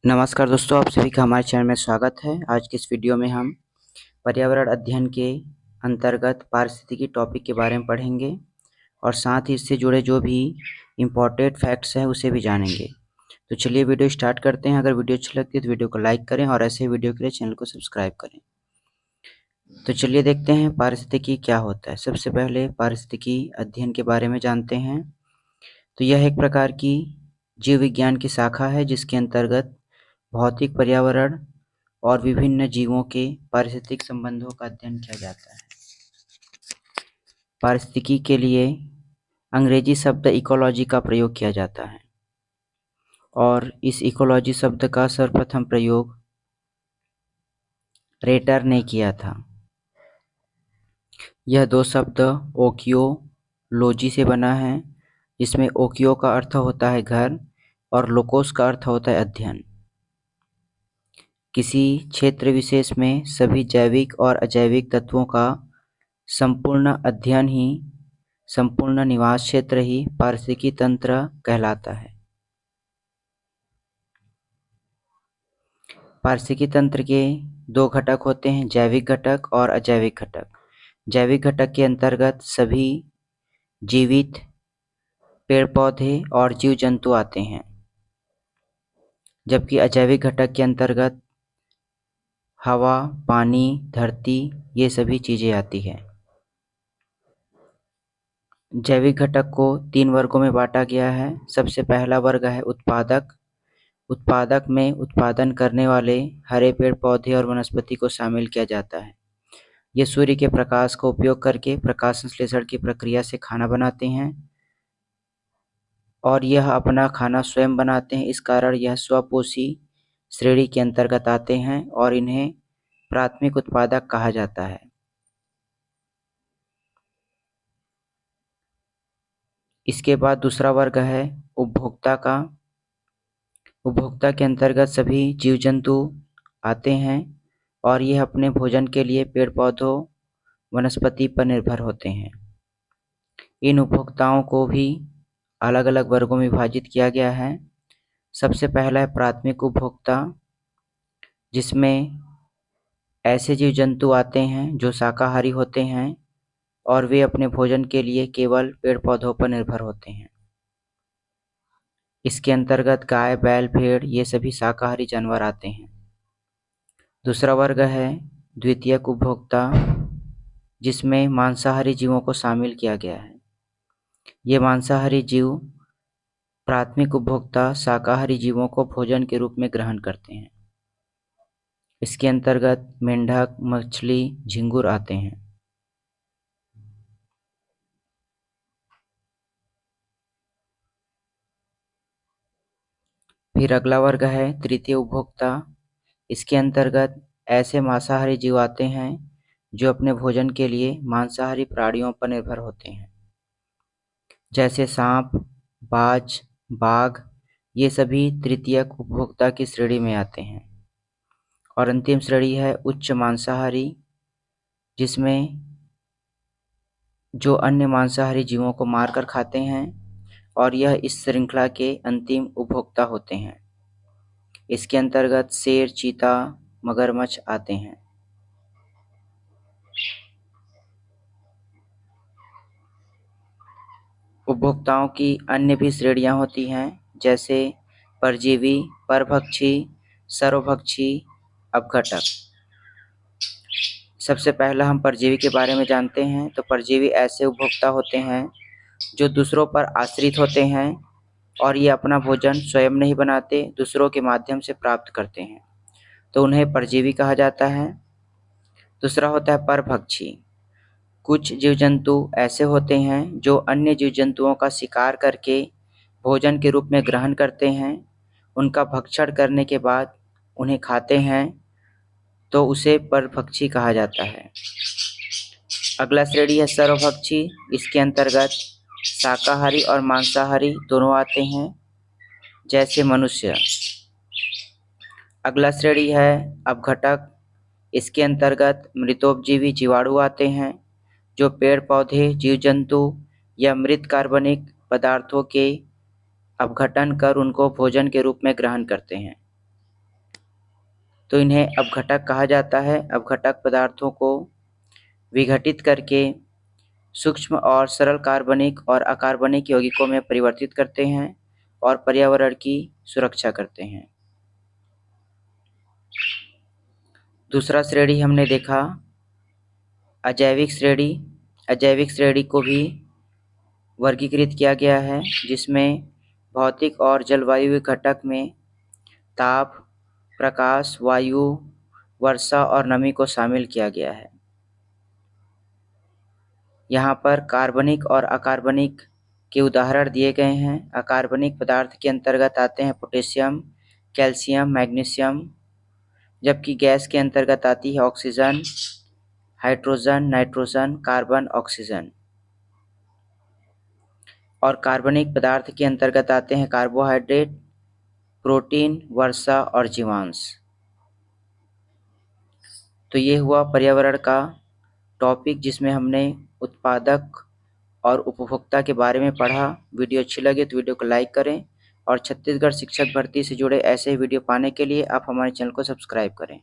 नमस्कार दोस्तों, आप सभी का हमारे चैनल में स्वागत है। आज की इस वीडियो में हम पर्यावरण अध्ययन के अंतर्गत पारिस्थितिकी टॉपिक के बारे में पढ़ेंगे और साथ ही इससे जुड़े जो भी इम्पोर्टेंट फैक्ट्स हैं उसे भी जानेंगे। तो चलिए वीडियो स्टार्ट करते हैं। अगर वीडियो अच्छी लगती है तो वीडियो को लाइक करें और ऐसे ही वीडियो के लिए चैनल को सब्सक्राइब करें। तो चलिए देखते हैं पारिस्थितिकी क्या होता है। सबसे पहले पारिस्थितिकी अध्ययन के बारे में जानते हैं। तो यह एक प्रकार की जीव विज्ञान की शाखा है जिसके अंतर्गत भौतिक पर्यावरण और विभिन्न जीवों के पारिस्थितिक संबंधों का अध्ययन किया जाता है। पारिस्थितिकी के लिए अंग्रेजी शब्द इकोलॉजी का प्रयोग किया जाता है और इस इकोलॉजी शब्द का सर्वप्रथम प्रयोग रेटर ने किया था। यह दो शब्द ओकियोलॉजी से बना है, जिसमें ओकियो का अर्थ होता है घर और लोकोस का अर्थ होता है अध्ययन। किसी क्षेत्र विशेष में सभी जैविक और अजैविक तत्वों का संपूर्ण निवास क्षेत्र ही पारिस्थितिकी तंत्र कहलाता है। पारिस्थितिकी तंत्र के दो घटक होते हैं, जैविक घटक और अजैविक घटक। जैविक घटक के अंतर्गत सभी जीवित पेड़ पौधे और जीव जंतु आते हैं, जबकि अजैविक घटक के अंतर्गत हवा, पानी, धरती ये सभी चीज़ें आती हैं। जैविक घटक को 3 वर्गों में बांटा गया है। सबसे पहला वर्ग है उत्पादक। उत्पादक में उत्पादन करने वाले हरे पेड़ पौधे और वनस्पति को शामिल किया जाता है। ये सूर्य के प्रकाश का उपयोग करके प्रकाश संश्लेषण की प्रक्रिया से खाना बनाते हैं और यह अपना खाना स्वयं बनाते हैं। इस कारण यह स्वपोषी श्रेणी के अंतर्गत आते हैं और इन्हें प्राथमिक उत्पादक कहा जाता है। इसके बाद दूसरा वर्ग है उपभोक्ता का। उपभोक्ता के अंतर्गत सभी जीव जंतु आते हैं और यह अपने भोजन के लिए पेड़ पौधों वनस्पति पर निर्भर होते हैं। इन उपभोक्ताओं को भी अलग अलग वर्गों में विभाजित किया गया है। सबसे पहला है प्राथमिक उपभोक्ता, जिसमें ऐसे जीव जंतु आते हैं जो शाकाहारी होते हैं और वे अपने भोजन के लिए केवल पेड़ पौधों पर निर्भर होते हैं। इसके अंतर्गत गाय, बैल, भेड़ ये सभी शाकाहारी जानवर आते हैं। दूसरा वर्ग है द्वितीयक उपभोक्ता, जिसमें मांसाहारी जीवों को शामिल किया गया है। ये मांसाहारी जीव प्राथमिक उपभोक्ता शाकाहारी जीवों को भोजन के रूप में ग्रहण करते हैं। इसके अंतर्गत मेंढक, मछली, झींगुर आते हैं। फिर अगला वर्ग है तृतीय उपभोक्ता। इसके अंतर्गत ऐसे मांसाहारी जीव आते हैं जो अपने भोजन के लिए मांसाहारी प्राणियों पर निर्भर होते हैं, जैसे सांप, बाज, बाघ ये सभी तृतीयक उपभोक्ता की श्रेणी में आते हैं। और अंतिम श्रेणी है उच्च मांसाहारी, जिसमें जो अन्य मांसाहारी जीवों को मारकर खाते हैं और यह इस श्रृंखला के अंतिम उपभोक्ता होते हैं। इसके अंतर्गत शेर, चीता, मगरमच्छ आते हैं। उपभोक्ताओं की अन्य भी श्रेणियां होती हैं, जैसे परजीवी, परभक्षी, सर्वभक्षी, अपघटक। सबसे पहला हम परजीवी के बारे में जानते हैं। तो परजीवी ऐसे उपभोक्ता होते हैं जो दूसरों पर आश्रित होते हैं और ये अपना भोजन स्वयं नहीं बनाते, दूसरों के माध्यम से प्राप्त करते हैं, तो उन्हें परजीवी कहा जाता है। दूसरा होता है परभक्षी। कुछ जीव जंतु ऐसे होते हैं जो अन्य जीव जंतुओं का शिकार करके भोजन के रूप में ग्रहण करते हैं, उनका भक्षण करने के बाद उन्हें खाते हैं, तो उसे परभक्षी कहा जाता है। अगला श्रेणी है सर्वभक्षी। इसके अंतर्गत शाकाहारी और मांसाहारी दोनों आते हैं, जैसे मनुष्य। अगला श्रेणी है अपघटक। इसके अंतर्गत मृतोपजीवी जीवाणु आते हैं जो पेड़ पौधे, जीव जंतु या मृत कार्बनिक पदार्थों के अपघटन कर उनको भोजन के रूप में ग्रहण करते हैं। तो इन्हें अपघटक कहा जाता है। अपघटक पदार्थों को विघटित करके सूक्ष्म और सरल कार्बनिक और अकार्बनिक यौगिकों में परिवर्तित करते हैं और पर्यावरण की सुरक्षा करते हैं। दूसरा श्रेणी हमने देखा अजैविक श्रेणी। अजैविक श्रेणी को भी वर्गीकृत किया गया है, जिसमें भौतिक और जलवायु घटक में ताप, प्रकाश, वायु, वर्षा और नमी को शामिल किया गया है। यहाँ पर कार्बनिक और अकार्बनिक के उदाहरण दिए गए हैं। अकार्बनिक पदार्थ के अंतर्गत आते हैं पोटेशियम, कैल्शियम, मैग्नीशियम, जबकि गैस के अंतर्गत आती है oxygen, hydrogen, nitrogen, carbon, oxygen. और कार्बनिक पदार्थ के अंतर्गत आते हैं कार्बोहाइड्रेट, प्रोटीन, वर्षा और जीवांश। तो ये हुआ पर्यावरण का टॉपिक, जिसमें हमने उत्पादक और उपभोक्ता के बारे में पढ़ा। वीडियो अच्छी लगे तो वीडियो को लाइक करें और छत्तीसगढ़ शिक्षक भर्ती से जुड़े ऐसे ही वीडियो पाने के लिए आप हमारे चैनल को सब्सक्राइब करें।